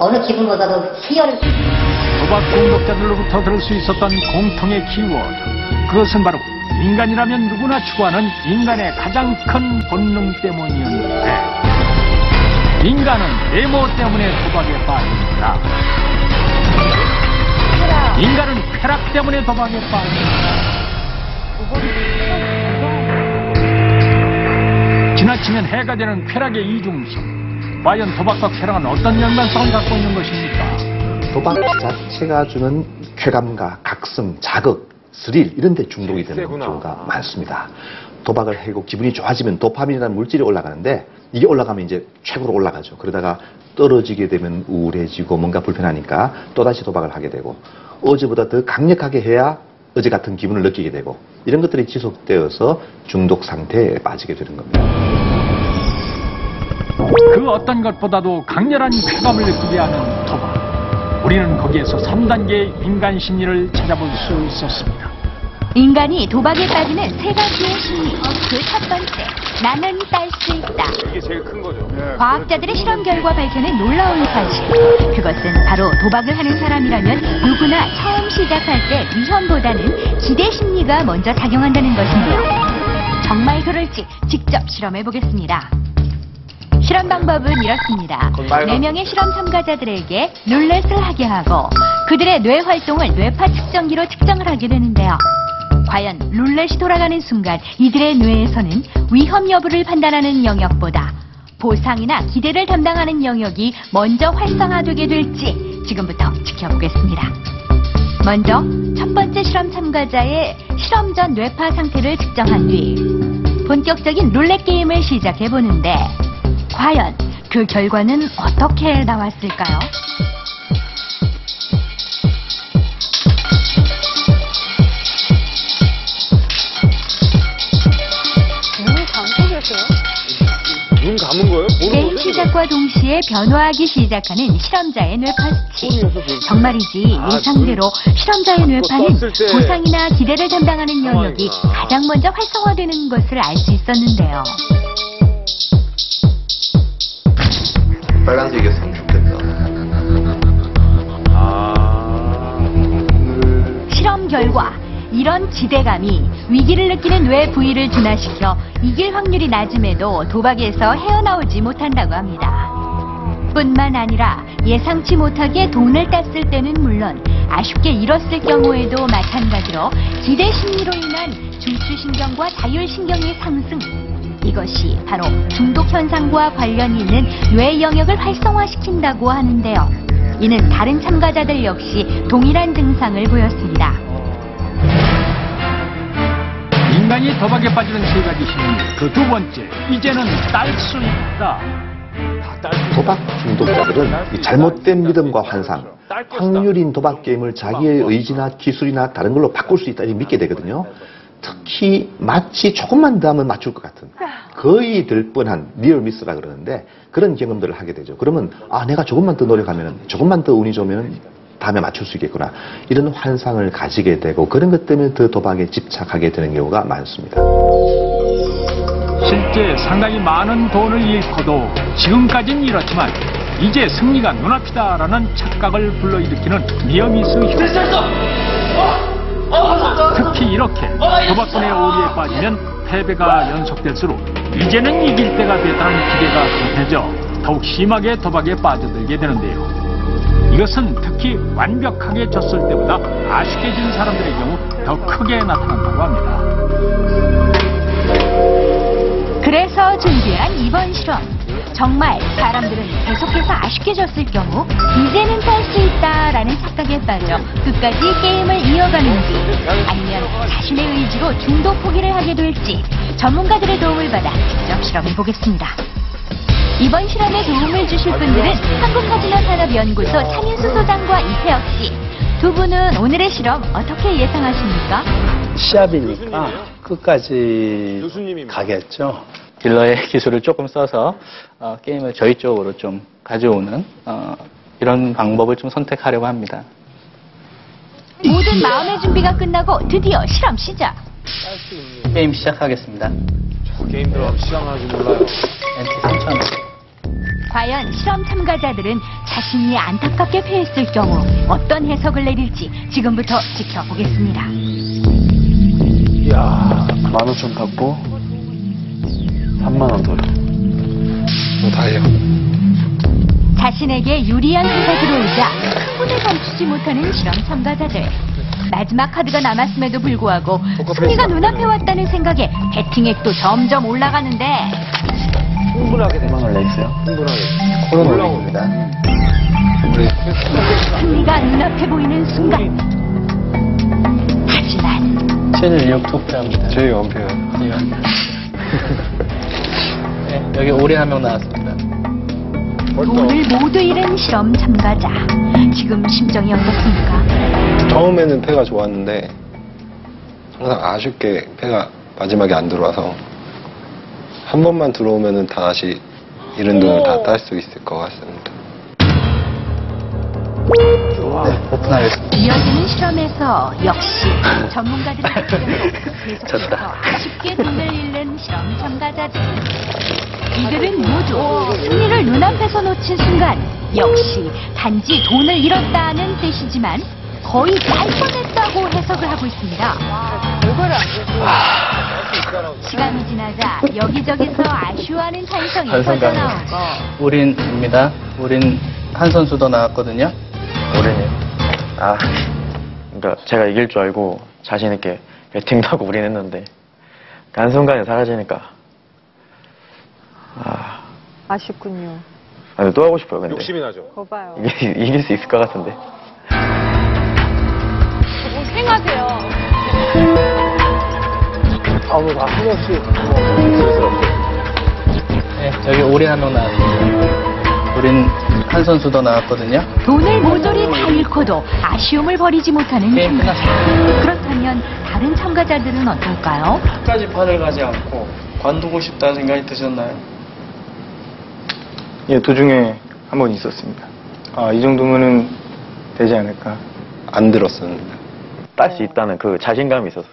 어느 기분보다도 희열. 도박 중독자들로부터 들을 수 있었던 공통의 키워드. 그것은 바로 인간이라면 누구나 추구하는 인간의 가장 큰 본능 때문이었는데, 인간은 외모 때문에 도박에 빠진다. 인간은 쾌락 때문에 도박에 빠진다. 지나치면 해가 되는 쾌락의 이중성. 과연 도박과 쾌락은 어떤 연관성을 갖고 있는 것입니까? 도박 자체가 주는 쾌감과 각성, 자극, 스릴 이런 데 중독이 되는 경우가 많습니다. 도박을 하고 기분이 좋아지면 도파민이라는 물질이 올라가는데, 이게 올라가면 이제 최고로 올라가죠. 그러다가 떨어지게 되면 우울해지고 뭔가 불편하니까 또다시 도박을 하게 되고, 어제보다 더 강력하게 해야 어제 같은 기분을 느끼게 되고, 이런 것들이 지속되어서 중독 상태에 빠지게 되는 겁니다. 그 어떤 것보다도 강렬한 쾌감을 느끼게 하는 도박. 우리는 거기에서 3단계의 인간 심리를 찾아볼 수 있었습니다. 인간이 도박에 빠지는 세 가지의 심리. 그 첫 번째, 나는 딸 수 있다. 이게 제일 큰 거죠. 과학자들의 실험 결과 밝혀낸 놀라운 사실. 그것은 바로 도박을 하는 사람이라면 누구나 처음 시작할 때 위험보다는 기대 심리가 먼저 작용한다는 것인데요. 정말 그럴지 직접 실험해 보겠습니다. 실험 방법은 이렇습니다. 4명의 실험 참가자들에게 룰렛을 하게 하고 그들의 뇌 활동을 뇌파 측정기로 측정을 하게 되는데요. 과연 룰렛이 돌아가는 순간 이들의 뇌에서는 위험 여부를 판단하는 영역보다 보상이나 기대를 담당하는 영역이 먼저 활성화되게 될지 지금부터 지켜보겠습니다. 먼저 첫 번째 실험 참가자의 실험 전 뇌파 상태를 측정한 뒤 본격적인 룰렛 게임을 시작해보는데, 과연 그 결과는 어떻게 나왔을까요? 눈 감은 거예요? 게임 시작과 동시에 변화하기 시작하는 실험자의 뇌파 수치. 정말이지 예상대로 실험자의 뇌파는 보상이나 기대를 담당하는 영역이 가장 먼저 활성화되는 것을 알 수 있었는데요. 빨간색이었으면 좋겠다. 실험 결과 이런 기대감이 위기를 느끼는 뇌 부위를 둔화시켜 이길 확률이 낮음에도 도박에서 헤어나오지 못한다고 합니다. 뿐만 아니라 예상치 못하게 돈을 땄을 때는 물론 아쉽게 잃었을 경우에도 마찬가지로 기대 심리로 인한 중추신경과 자율신경의 상승, 이것이 바로 중독 현상과 관련이 있는 뇌 영역을 활성화시킨다고 하는데요. 이는 다른 참가자들 역시 동일한 증상을 보였습니다. 인간이 도박에 빠지는 세 가지 심리. 그 두 번째, 이제는 딸 수 있다. 도박 중독자들은 이 잘못된 믿음과 환상, 확률인 도박 게임을 자기의 의지나 기술이나 다른 걸로 바꿀 수 있다, 이렇게 믿게 되거든요. 특히 마치 조금만 더 하면 맞출 것 같은, 거의 될 뻔한 리얼 미스라 그러는데, 그런 경험들을 하게 되죠. 그러면 내가 조금만 더 노력하면, 조금만 더 운이 좋으면 다음에 맞출 수 있겠구나, 이런 환상을 가지게 되고, 그런 것 때문에 더 도박에 집착하게 되는 경우가 많습니다. 실제 상당히 많은 돈을 잃고도 지금까지는 이렇지만 이제 승리가 눈앞이다라는 착각을 불러일으키는 니어미스 효과. 특히 이렇게 도박꾼의 오류에 빠지면 패배가 연속될수록 이제는 이길 때가 됐다는 기대가 강해져 더욱 심하게 도박에 빠져들게 되는데요. 이것은 특히 완벽하게 졌을 때보다 아쉽게 진 사람들의 경우 더 크게 나타난다고 합니다. 그래서 준비한 이번 실험. 정말 사람들은 계속해서 아쉽게 졌을 경우 이제는 딸 수 있다라는 착각에 빠져 끝까지 게임을 이어가는지, 아니면 자신의 의지로 중독 포기를 하게 될지 전문가들의 도움을 받아 직접 실험해 보겠습니다. 이번 실험에 도움을 주실 분들은 한국카지노산업연구소 차민수 소장과 이태혁 씨. 두 분은 오늘의 실험 어떻게 예상하십니까? 시합이니까 끝까지 가겠죠. 딜러의 기술을 조금 써서 게임을 저희 쪽으로 좀 가져오는 이런 방법을 좀 선택하려고 합니다. 모든 마음의 준비가 끝나고 드디어 실험 시작. 게임 시작하겠습니다. 저 게임 들어가면 시간 하는지 몰라요. 엔티 3,000원. 과연 실험 참가자들은 자신이 안타깝게 패했을 경우 어떤 해석을 내릴지 지금부터 지켜보겠습니다. 이야, 15,000 받고 3만원 더요. 다해요. 자신에게 유리한 수가 들어오자 큰 분을 감추지 못하는 실험 참가자들. 마지막 카드가 남았음에도 불구하고 승리가 눈앞에 왔다는 생각에 베팅액도 점점 올라가는데 흥분하게 되면 원래 있어요? 흥분하게. 코로나 올라옵니다. 승리가 눈앞에 보이는 순간. 하지만 716 투표합니다. 저희 원표요. 네, 여기 올해 한 명 나왔습니다. 돈을 모두 잃은 실험 참가자. 지금 심정이 어떻습니까? 처음에는 패가 좋았는데 항상 아쉽게 패가 마지막에 안 들어와서 한 번만 들어오면은 다시 잃은 돈을 다 딸 수 있을 것 같습니다. 오픈하겠습니다. 이어지는 실험에서 역시 전문가들의 의견으로 계속해서 졌다. 아쉽게 돈을 잃는 실험 참가자들. 이들은 모두 승리를 눈앞에서 놓친 순간 역시 단지 돈을 잃었다는 뜻이지만 거의 잘 뻔했다고 해석을 하고 있습니다. 시간이 지나자 여기저기서 아쉬워하는 찬성이 터져나오고 우린입니다. 우린 한 선수 더 나왔거든요. 올해는 그러니까 제가 이길 줄 알고 자신 있게 배팅도 하고 올인했는데 그 한순간에 사라지니까 아쉽군요. 또 하고 싶어요. 근데 욕심이 나죠. 거봐요. 이길 수 있을 것 같은데. 고생하세요. 아무 다 신경 쓰. 네, 저기 올해 한 명 나왔습니다. 우린 한 선수 더 나왔거든요. 돈을 모조리 다 잃고도 아쉬움을 버리지 못하는 게임 참가자. 그렇다면 다른 참가자들은 어떨까요? 끝까지 판을 가지 않고 관두고 싶다는 생각이 드셨나요? 예, 도중에 한 번 있었습니다. 이 정도면은 되지 않을까. 안 들었습니다. 딸 수 있다는 그 자신감이 있어서.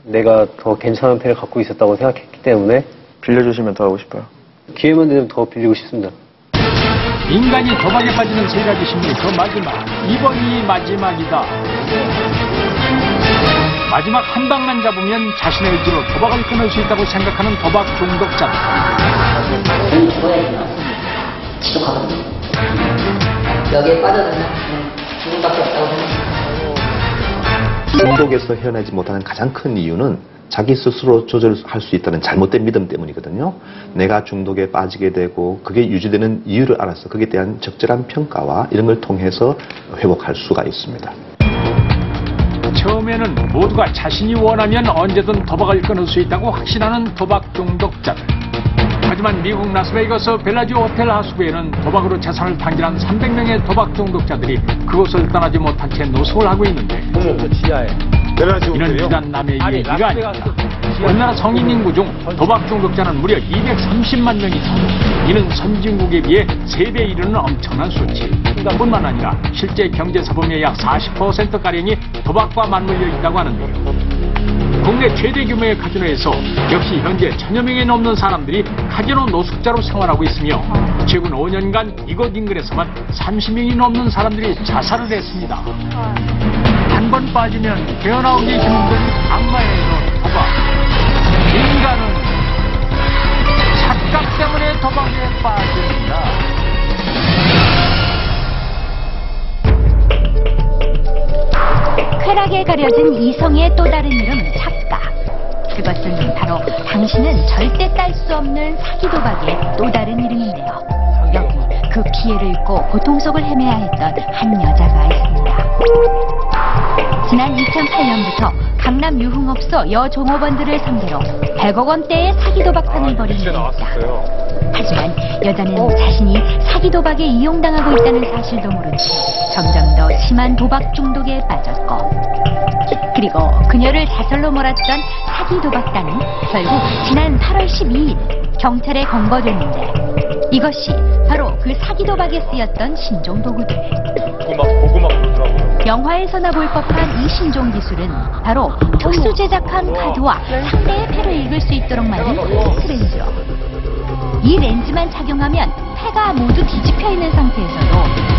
내가 더 괜찮은 패를 갖고 있었다고 생각했기 때문에 빌려주시면 더 하고 싶어요. 기회만 되면 더 빌리고 싶습니다. 인간이 도박에 빠지는 세 가지 심리 그 마지막. 이번이 마지막이다. 마지막 한 방만 잡으면 자신의 의지로 도박을 끊을 수 있다고 생각하는 도박 중독자들. 여기에 빠져들면 죽음밖에 없다고 생각합니다. 중독에서 헤어나지 못하는 가장 큰 이유는 자기 스스로 조절할 수 있다는 잘못된 믿음 때문이거든요. 내가 중독에 빠지게 되고 그게 유지되는 이유를 알아서 거기에 대한 적절한 평가와 이런 걸 통해서 회복할 수가 있습니다. 처음에는 모두가 자신이 원하면 언제든 도박을 끊을 수 있다고 확신하는 도박 중독자들. 하지만 미국 라스베이거스 벨라지오 호텔 하수구에는 도박으로 재산을 탕진한 300명의 도박 중독자들이 그곳을 떠나지 못한 채 노숙을 하고 있는데 이는 비단 남의 얘기가 아닙니다. 우리나라 성인 인구 중 도박 중독자는 무려 230만 명이 되고 이는 선진국에 비해 3배 이르는 엄청난 수치. 뿐만 아니라 실제 경제사범의 약 40%가량이 도박과 맞물려 있다고 하는데요. 국내 최대 규모의 카지노에서 역시 현재 1000여 명이 넘는 사람들이 카지노 노숙자로 생활하고 있으며 최근 5년간 이곳 인근에서만 30명이 넘는 사람들이 자살을 했습니다. 한 번 빠지면 깨어나오기 힘든 악마의 도박. 인간은 착각 때문에 도박에 빠집니다. 쾌락에 가려진 이성의 또 다른 이름 착각. 그것은 바로 당신은 절대 딸 수 없는 사기 도박의 또 다른 이름인데요. 여기 그 피해를 입고 고통 속을 헤매야 했던 한 여자가 있습니다. 지난 2008년부터 강남 유흥업소 여종업원들을 상대로 100억 원대의 사기 도박판을 벌인 적이 있다. 하지만 여자는 자신이 사기 도박에 이용당하고 있다는 사실도 모른 채 점점 더 심한 도박 중독에 빠졌고, 그리고 그녀를 사설로 몰았던 사기 도박단은 결국 지난 8월 12일 경찰에 검거됐는데 이것이 바로 그 사기 도박에 쓰였던 신종 도구들. 영화에서나 볼 법한 이 신종 기술은 바로 특수 제작한 카드와 상대의 패를 읽을 수 있도록 만든 렌즈로. 이 렌즈만 착용하면 패가 모두 뒤집혀 있는 상태에서도